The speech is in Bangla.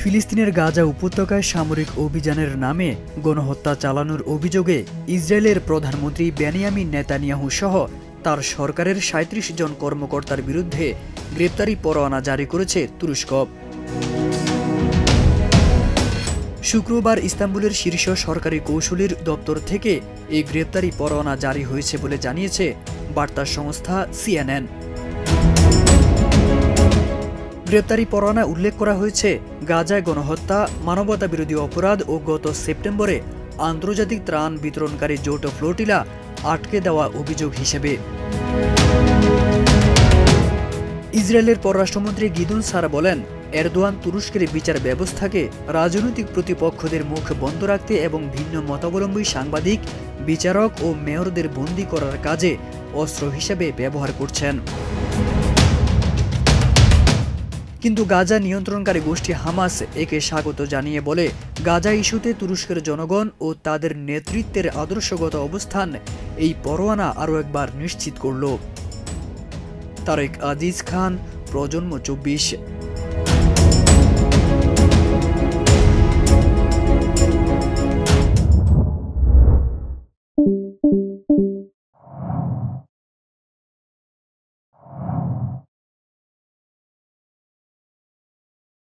ফিলিস্তিনের গাজা উপত্যকায় সামরিক অভিযানের নামে গণহত্যা চালানোর অভিযোগে ইসরায়েলের প্রধানমন্ত্রী বেনিয়ামিন নেতানিয়াহু সহ তার সরকারের ৩৭ জন কর্মকর্তার বিরুদ্ধে গ্রেপ্তারি পরোয়ানা জারি করেছে তুরস্ক। শুক্রবার ইস্তাম্বুলের শীর্ষ সরকারি কৌঁসুলির দপ্তর থেকে এই গ্রেপ্তারি পরোয়ানা জারি হয়েছে বলে জানিয়েছে বার্তা সংস্থা CNN। গ্রেপ্তারি পরোয়ানায় উল্লেখ করা হয়েছে গাজায় গণহত্যা, মানবতাবিরোধী অপরাধ ও গত সেপ্টেম্বরে আন্তর্জাতিক ত্রাণ বিতরণকারী জোট ফ্লোটিলা আটকে দেওয়া অভিযোগ হিসেবে। ইসরায়েলের পররাষ্ট্রমন্ত্রী গিদন সার বলেন, এরদোয়ান তুরস্কের বিচার ব্যবস্থাকে রাজনৈতিক প্রতিপক্ষদের মুখ বন্ধ রাখতে এবং ভিন্ন মতাবলম্বী সাংবাদিক, বিচারক ও মেয়রদের বন্দী করার কাজে অস্ত্র হিসেবে ব্যবহার করছেন। কিন্তু গাজা নিয়ন্ত্রণকারী গোষ্ঠী হামাস একে স্বাগত জানিয়ে বলে, গাজা ইস্যুতে তুরস্কের জনগণ ও তাদের নেতৃত্বের আদর্শগত অবস্থান এই পরোয়ানা আরও একবার নিশ্চিত করল। তারেক আজিজ খান, প্রজন্ম 24।